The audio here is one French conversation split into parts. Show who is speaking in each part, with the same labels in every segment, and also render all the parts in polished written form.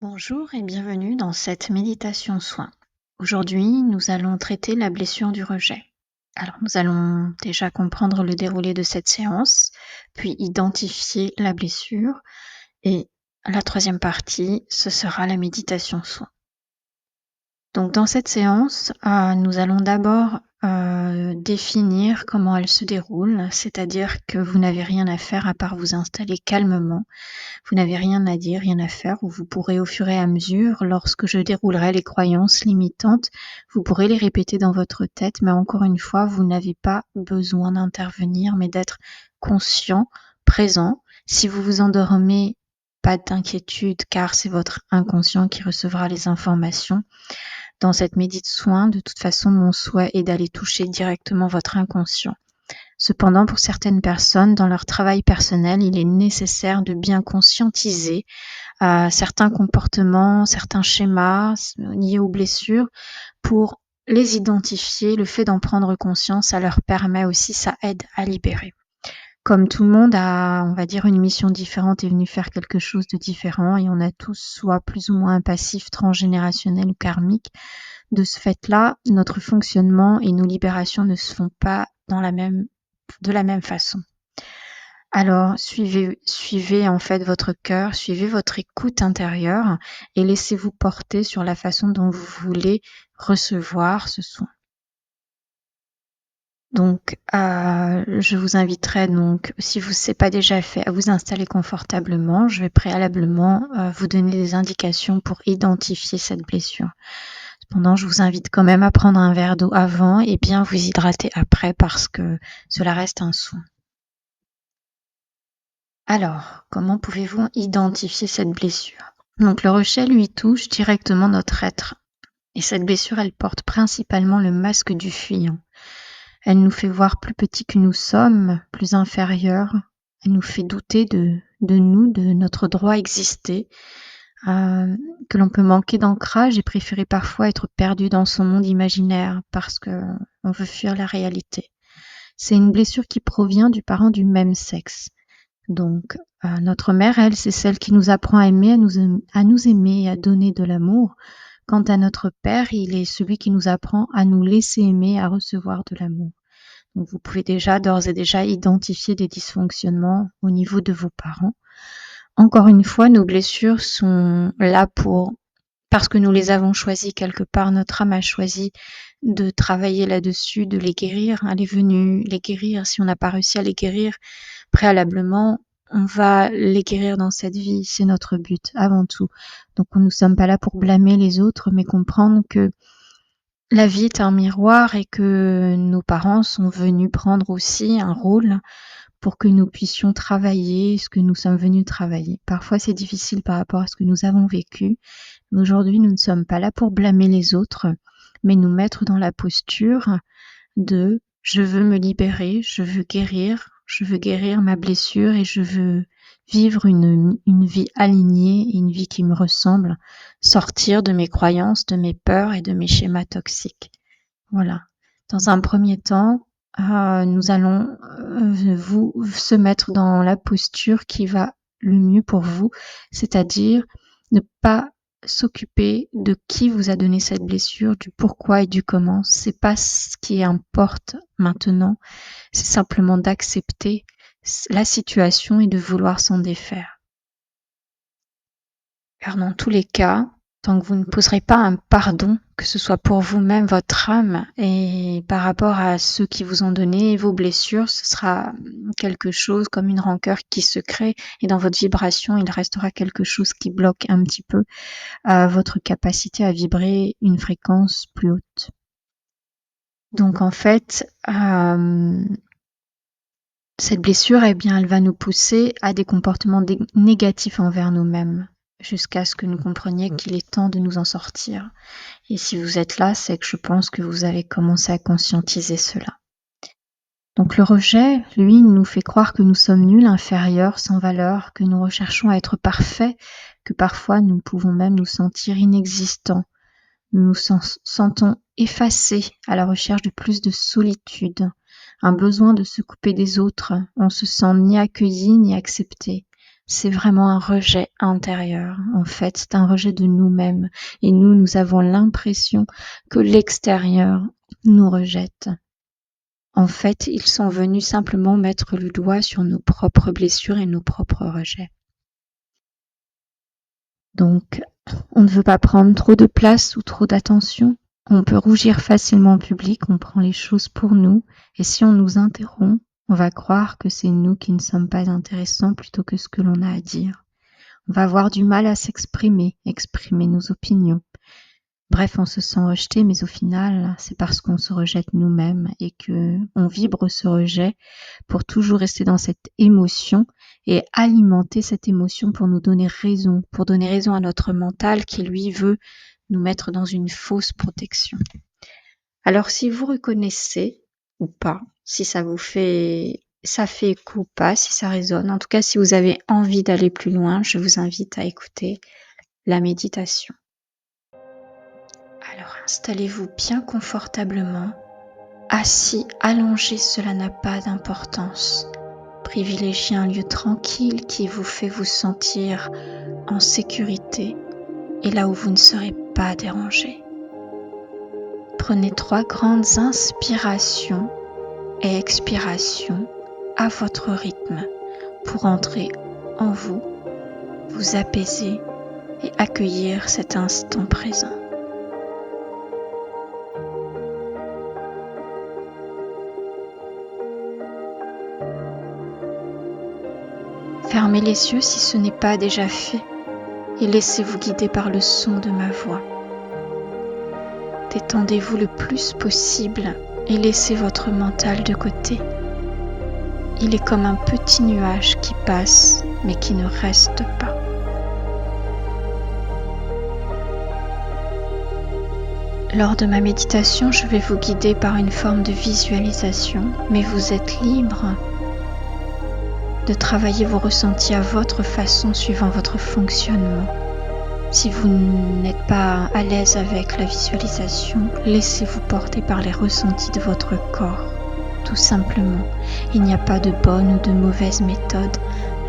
Speaker 1: Bonjour et bienvenue dans cette méditation soin. Aujourd'hui, nous allons traiter la blessure du rejet. Alors, nous allons déjà comprendre le déroulé de cette séance, puis identifier la blessure. Et la troisième partie, ce sera la méditation soin. Donc, dans cette séance, nous allons d'abord définir comment elle se déroule, c'est-à-dire que vous n'avez rien à faire à part vous installer calmement. Vous n'avez rien à dire, rien à faire, ou vous pourrez au fur et à mesure, lorsque je déroulerai les croyances limitantes, vous pourrez les répéter dans votre tête, mais encore une fois, vous n'avez pas besoin d'intervenir, mais d'être conscient, présent. Si vous vous endormez, pas d'inquiétude, car c'est votre inconscient qui recevra les informations. Dans cette médite soin, de toute façon, mon souhait est d'aller toucher directement votre inconscient. Cependant, pour certaines personnes, dans leur travail personnel, il est nécessaire de bien conscientiser certains comportements, certains schémas liés aux blessures pour les identifier. Le fait d'en prendre conscience, ça leur permet aussi, ça aide à libérer. Comme tout le monde a, on va dire, une mission différente, est venu faire quelque chose de différent et on a tous soit plus ou moins un passif transgénérationnel ou karmique. De ce fait-là, notre fonctionnement et nos libérations ne se font pas de la même façon. Alors, suivez en fait votre cœur, suivez votre écoute intérieure et laissez-vous porter sur la façon dont vous voulez recevoir ce soin. Donc, je vous inviterai donc, si vous ne pas déjà fait, à vous installer confortablement. Je vais préalablement vous donner des indications pour identifier cette blessure. Cependant, je vous invite quand même à prendre un verre d'eau avant et bien vous hydrater après parce que cela reste un soin. Alors, comment pouvez-vous identifier cette blessure? Donc, le rejet lui touche directement notre être. Et cette blessure, elle porte principalement le masque du fuyant. Elle nous fait voir plus petits que nous sommes, plus inférieurs. Elle nous fait douter de nous, de notre droit à exister, que l'on peut manquer d'ancrage et préférer parfois être perdu dans son monde imaginaire parce qu'on veut fuir la réalité. C'est une blessure qui provient du parent du même sexe. Donc, notre mère, elle, c'est celle qui nous apprend à aimer, à nous aimer et à donner de l'amour. Quant à notre père, il est celui qui nous apprend à nous laisser aimer, à recevoir de l'amour. Donc, vous pouvez d'ores et déjà identifier des dysfonctionnements au niveau de vos parents. Encore une fois, nos blessures sont là parce que nous les avons choisies quelque part, notre âme a choisi de travailler là-dessus, de les guérir. Elle est venue les guérir. Si on n'a pas réussi à les guérir préalablement, on va les guérir dans cette vie. C'est notre but avant tout. Donc, nous ne sommes pas là pour blâmer les autres, mais comprendre que la vie est un miroir et que nos parents sont venus prendre aussi un rôle pour que nous puissions travailler ce que nous sommes venus travailler. Parfois, c'est difficile par rapport à ce que nous avons vécu. Mais aujourd'hui, nous ne sommes pas là pour blâmer les autres, mais nous mettre dans la posture de « je veux me libérer, je veux guérir ma blessure et je veux vivre une vie alignée, une vie qui me ressemble, sortir de mes croyances, de mes peurs et de mes schémas toxiques. » Voilà. Dans un premier temps, nous allons se mettre dans la posture qui va le mieux pour vous, c'est-à-dire ne pas s'occuper de qui vous a donné cette blessure, du pourquoi et du comment. C'est pas ce qui importe maintenant, c'est simplement d'accepter la situation et de vouloir s'en défaire. Car dans tous les cas, tant que vous ne poserez pas un pardon, que ce soit pour vous-même, votre âme, et par rapport à ceux qui vous ont donné vos blessures, ce sera quelque chose comme une rancœur qui se crée, et dans votre vibration, il restera quelque chose qui bloque un petit peu votre capacité à vibrer une fréquence plus haute. Donc en fait, cette blessure, eh bien, elle va nous pousser à des comportements négatifs envers nous-mêmes, jusqu'à ce que nous comprenions qu'il est temps de nous en sortir. Et si vous êtes là, c'est que je pense que vous avez commencé à conscientiser cela. Donc le rejet, lui, nous fait croire que nous sommes nuls, inférieurs, sans valeur, que nous recherchons à être parfaits, que parfois nous pouvons même nous sentir inexistants. Nous nous sentons effacés à la recherche de plus de solitude, un besoin de se couper des autres. On se sent ni accueilli ni accepté. C'est vraiment un rejet intérieur. En fait, c'est un rejet de nous-mêmes. Et nous avons l'impression que l'extérieur nous rejette. En fait, ils sont venus simplement mettre le doigt sur nos propres blessures et nos propres rejets. Donc, on ne veut pas prendre trop de place ou trop d'attention. On peut rougir facilement en public, on prend les choses pour nous. Et si on nous interrompt, on va croire que c'est nous qui ne sommes pas intéressants plutôt que ce que l'on a à dire. On va avoir du mal à s'exprimer, exprimer nos opinions. Bref, on se sent rejeté, mais au final, c'est parce qu'on se rejette nous-mêmes et qu'on vibre ce rejet pour toujours rester dans cette émotion et alimenter cette émotion pour nous donner raison, pour donner raison à notre mental qui, lui, veut nous mettre dans une fausse protection. Alors, si vous reconnaissez ou pas, si ça fait écho ou pas, si ça résonne, en tout cas, si vous avez envie d'aller plus loin, je vous invite à écouter la méditation. Alors, installez-vous bien confortablement. Assis, allongé, cela n'a pas d'importance. Privilégiez un lieu tranquille qui vous fait vous sentir en sécurité et là où vous ne serez pas dérangé. Prenez 3 grandes inspirations et expirations à votre rythme pour entrer en vous, vous apaiser et accueillir cet instant présent. Fermez les yeux si ce n'est pas déjà fait et laissez-vous guider par le son de ma voix. Détendez-vous le plus possible et laissez votre mental de côté. Il est comme un petit nuage qui passe mais qui ne reste pas. Lors de ma méditation, je vais vous guider par une forme de visualisation, mais vous êtes libre de travailler vos ressentis à votre façon suivant votre fonctionnement. Si vous n'êtes pas à l'aise avec la visualisation, laissez-vous porter par les ressentis de votre corps, tout simplement. Il n'y a pas de bonne ou de mauvaise méthode.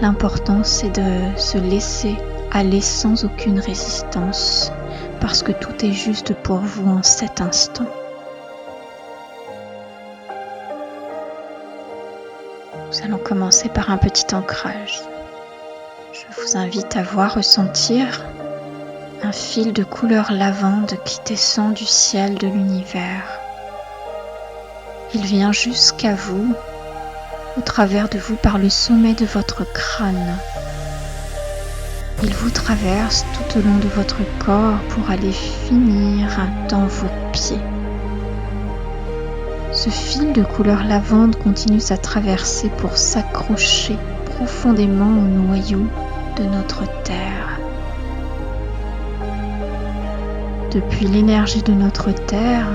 Speaker 1: L'important, c'est de se laisser aller sans aucune résistance, parce que tout est juste pour vous en cet instant. Nous allons commencer par un petit ancrage. Je vous invite à voir, ressentir un fil de couleur lavande qui descend du ciel de l'univers. Il vient jusqu'à vous, au travers de vous, par le sommet de votre crâne. Il vous traverse tout au long de votre corps pour aller finir dans vos pieds. Ce fil de couleur lavande continue sa traversée pour s'accrocher profondément au noyau de notre terre. Depuis l'énergie de notre terre,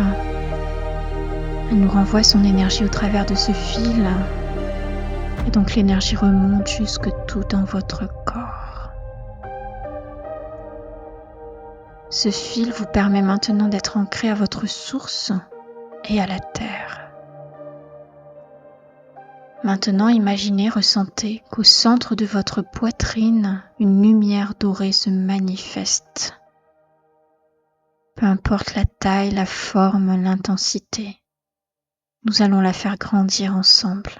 Speaker 1: elle nous renvoie son énergie au travers de ce fil, et donc l'énergie remonte jusque tout dans votre corps. Ce fil vous permet maintenant d'être ancré à votre source et à la terre. Maintenant, imaginez, ressentez qu'au centre de votre poitrine, une lumière dorée se manifeste. Peu importe la taille, la forme, l'intensité, nous allons la faire grandir ensemble.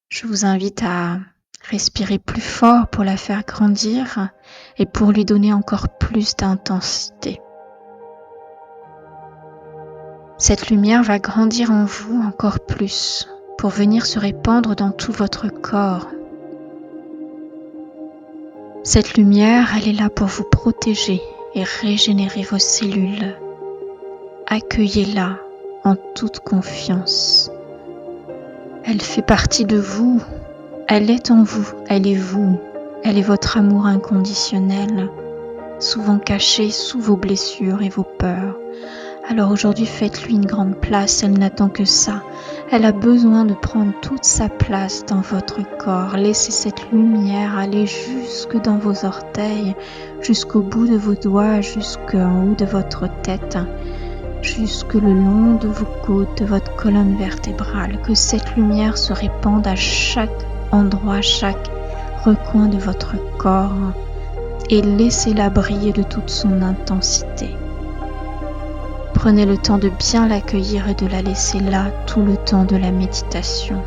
Speaker 1: Je vous invite à respirer plus fort pour la faire grandir et pour lui donner encore plus d'intensité. Cette lumière va grandir en vous encore plus pour venir se répandre dans tout votre corps. Cette lumière, elle est là pour vous protéger et régénérer vos cellules. Accueillez-la en toute confiance. Elle fait partie de vous, elle est en vous, elle est votre amour inconditionnel, souvent caché sous vos blessures et vos peurs. Alors aujourd'hui, faites-lui une grande place, elle n'attend que ça. Elle a besoin de prendre toute sa place dans votre corps. Laissez cette lumière aller jusque dans vos orteils, jusqu'au bout de vos doigts, jusqu'en haut de votre tête, jusque le long de vos côtes, de votre colonne vertébrale. Que cette lumière se répande à chaque endroit, chaque recoins de votre corps et laissez-la briller de toute son intensité. Prenez le temps de bien l'accueillir et de la laisser là tout le temps de la méditation.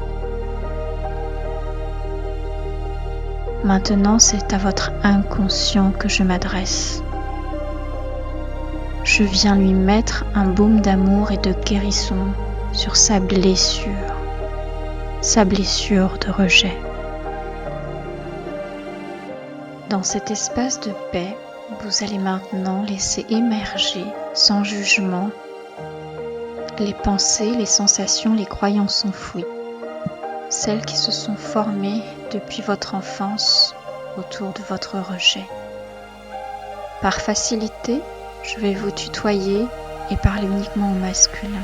Speaker 1: Maintenant, c'est à votre inconscient que je m'adresse. Je viens lui mettre un baume d'amour et de guérison sur sa blessure de rejet. Dans cet espace de paix, vous allez maintenant laisser émerger, sans jugement, les pensées, les sensations, les croyances enfouies, celles qui se sont formées depuis votre enfance autour de votre rejet. Par facilité, je vais vous tutoyer et parler uniquement au masculin,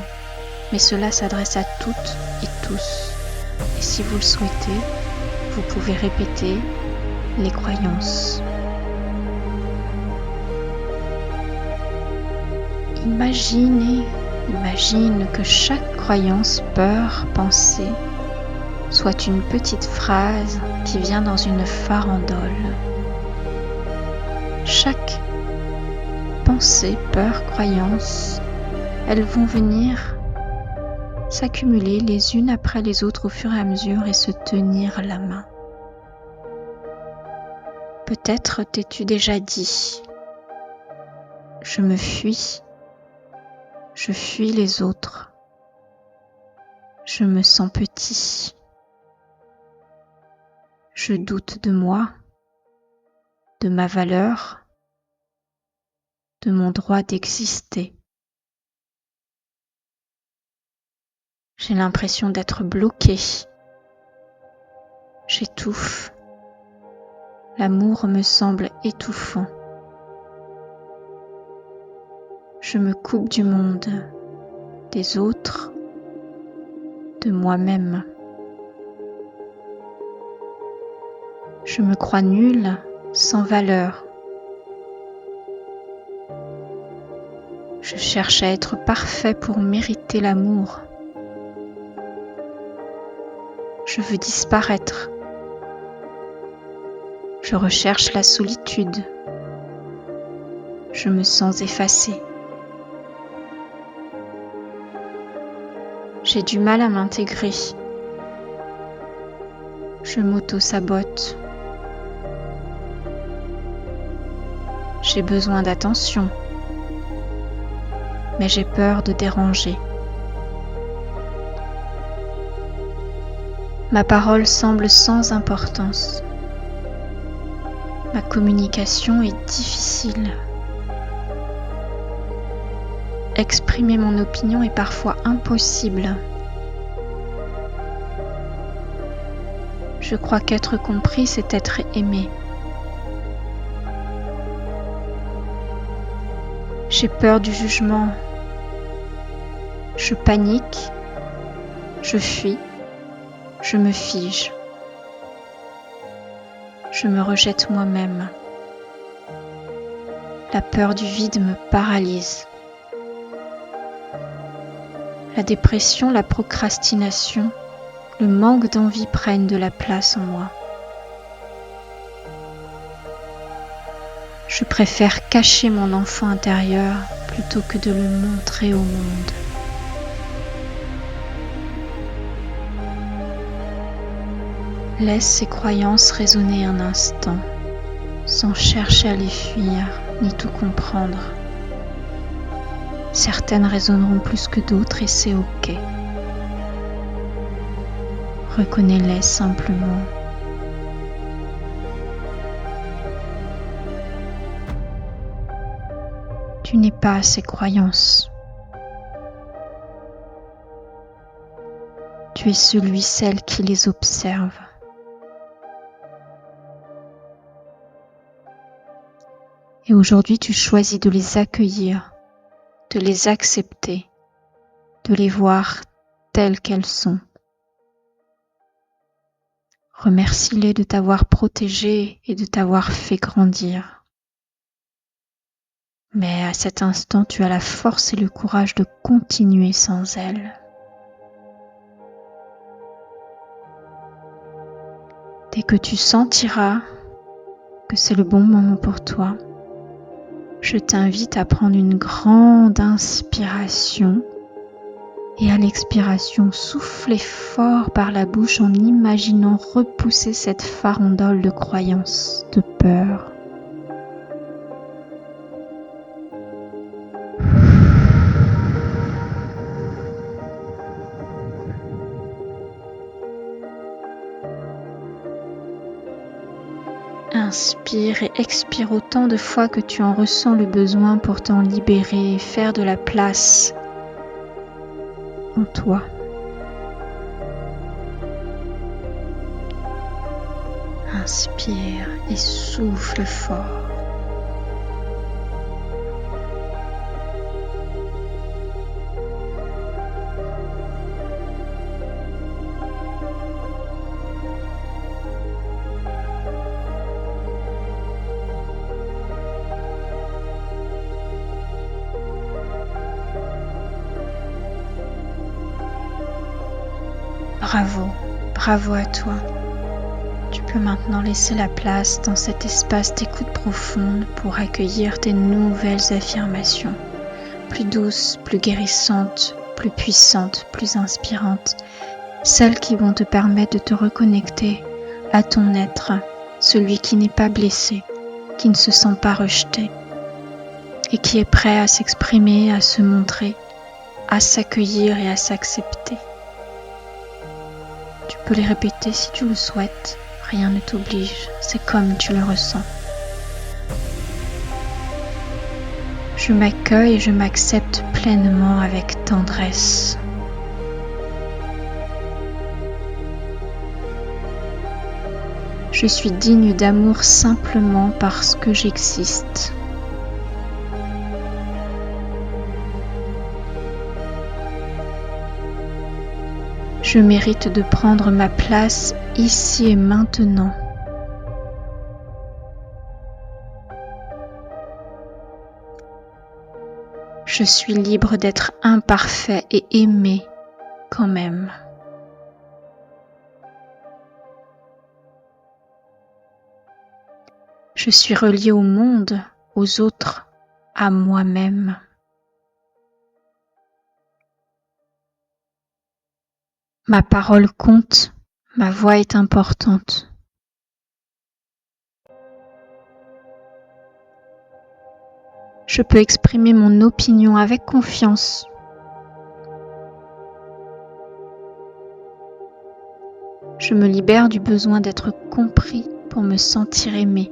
Speaker 1: mais cela s'adresse à toutes et tous. Et si vous le souhaitez, vous pouvez répéter les croyances. Imagine que chaque croyance, peur, pensée soit une petite phrase qui vient dans une farandole. Chaque pensée, peur, croyance, elles vont venir s'accumuler les unes après les autres au fur et à mesure et se tenir la main. Peut-être t'es-tu déjà dit « Je me fuis, je fuis les autres, je me sens petit, je doute de moi, de ma valeur, de mon droit d'exister. J'ai l'impression d'être bloqué, j'étouffe, l'amour me semble étouffant. Je me coupe du monde, des autres, de moi-même. Je me crois nulle, sans valeur. Je cherche à être parfait pour mériter l'amour. Je veux disparaître. Je recherche la solitude. Je me sens effacée. J'ai du mal à m'intégrer. Je m'auto-sabote. J'ai besoin d'attention, mais j'ai peur de déranger. Ma parole semble sans importance. Ma communication est difficile. Exprimer mon opinion est parfois impossible. Je crois qu'être compris, c'est être aimé. J'ai peur du jugement. Je panique. Je fuis. Je me fige. Je me rejette moi-même. La peur du vide me paralyse. La dépression, la procrastination, le manque d'envie prennent de la place en moi. Je préfère cacher mon enfant intérieur plutôt que de le montrer au monde. Laisse ces croyances résonner un instant, sans chercher à les fuir ni tout comprendre. Certaines résonneront plus que d'autres et c'est ok. Reconnais-les simplement. Tu n'es pas ces croyances. Tu es celui, celle qui les observe. Et aujourd'hui, tu choisis de les accueillir, de les accepter, de les voir telles qu'elles sont. Remercie-les de t'avoir protégé et de t'avoir fait grandir. Mais à cet instant, tu as la force et le courage de continuer sans elles. Dès que tu sentiras que c'est le bon moment pour toi, je t'invite à prendre une grande inspiration et à l'expiration, souffler fort par la bouche en imaginant repousser cette farandole de croyances, de peur. Inspire et expire autant de fois que tu en ressens le besoin pour t'en libérer et faire de la place en toi. Inspire et souffle fort. Bravo, bravo à toi. Tu peux maintenant laisser la place dans cet espace d'écoute profonde pour accueillir tes nouvelles affirmations, plus douces, plus guérissantes, plus puissantes, plus inspirantes, celles qui vont te permettre de te reconnecter à ton être, celui qui n'est pas blessé, qui ne se sent pas rejeté et qui est prêt à s'exprimer, à se montrer, à s'accueillir et à s'accepter. Tu peux les répéter si tu le souhaites. Rien ne t'oblige, c'est comme tu le ressens. Je m'accueille et je m'accepte pleinement avec tendresse. Je suis digne d'amour simplement parce que j'existe. Je mérite de prendre ma place ici et maintenant. Je suis libre d'être imparfait et aimé quand même. Je suis relié au monde, aux autres, à moi-même. Ma parole compte, ma voix est importante. Je peux exprimer mon opinion avec confiance. Je me libère du besoin d'être compris pour me sentir aimé.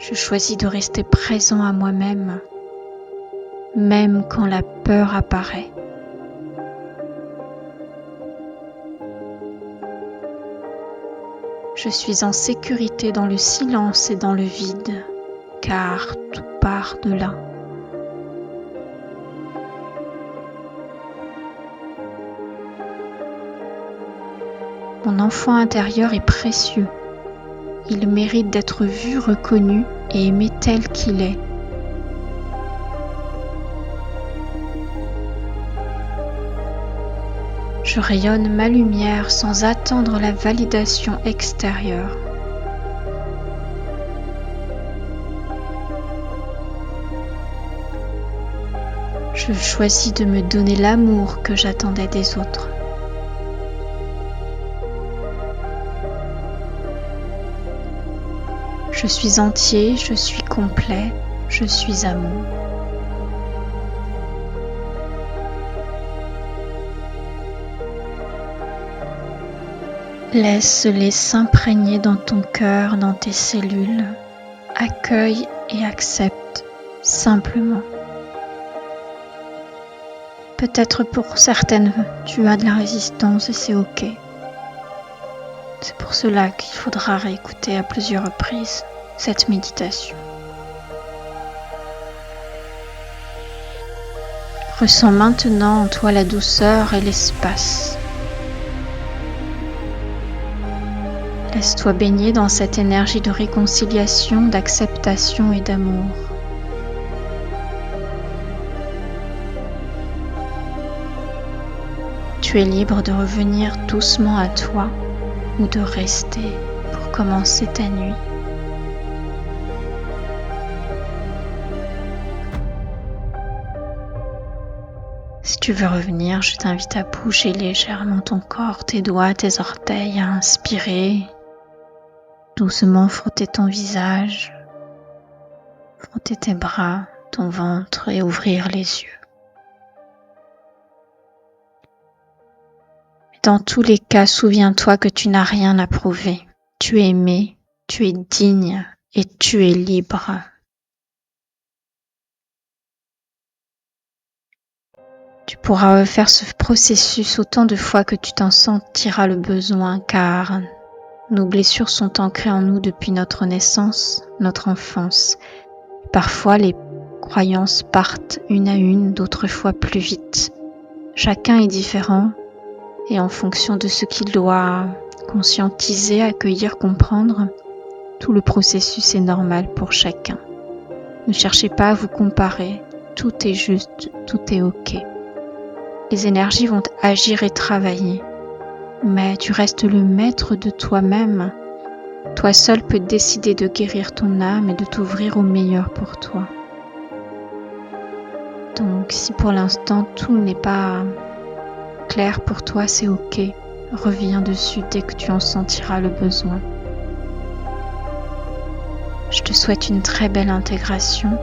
Speaker 1: Je choisis de rester présent à moi-même, même quand la peur apparaît. Je suis en sécurité dans le silence et dans le vide, car tout part de là. Mon enfant intérieur est précieux. Il mérite d'être vu, reconnu et aimé tel qu'il est. Je rayonne ma lumière sans attendre la validation extérieure. Je choisis de me donner l'amour que j'attendais des autres. Je suis entier, je suis complet, je suis amour. Laisse-les s'imprégner dans ton cœur, dans tes cellules. Accueille et accepte simplement. Peut-être pour certaines, tu as de la résistance et c'est ok. C'est pour cela qu'il faudra réécouter à plusieurs reprises cette méditation. Ressens maintenant en toi la douceur et l'espace. Laisse-toi baigner dans cette énergie de réconciliation, d'acceptation et d'amour. Tu tu es libre de revenir doucement à toi ou de rester pour commencer ta nuit. Si tu veux revenir, je t'invite à bouger légèrement ton corps, tes doigts, tes orteils, à inspirer, doucement frotter ton visage, frotter tes bras, ton ventre et ouvrir les yeux. Dans tous les cas, souviens-toi que tu n'as rien à prouver. Tu es aimé, tu es digne et tu es libre. Tu pourras refaire ce processus autant de fois que tu t'en sentiras le besoin, car nos blessures sont ancrées en nous depuis notre naissance, notre enfance. Parfois, les croyances partent une à une, d'autres fois plus vite. Chacun est différent et en fonction de ce qu'il doit conscientiser, accueillir, comprendre, tout le processus est normal pour chacun. Ne cherchez pas à vous comparer, tout est juste, tout est ok. Les énergies vont agir et travailler, mais tu restes le maître de toi-même. Toi seul peux décider de guérir ton âme et de t'ouvrir au meilleur pour toi. Donc si pour l'instant tout n'est pas clair pour toi, c'est ok. Reviens dessus dès que tu en sentiras le besoin. Je te souhaite une très belle intégration.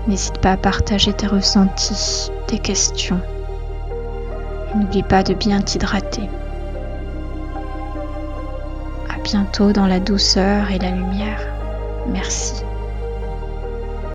Speaker 1: N'hésite pas à partager tes ressentis, tes questions. Et n'oublie pas de bien t'hydrater. À bientôt dans la douceur et la lumière. Merci.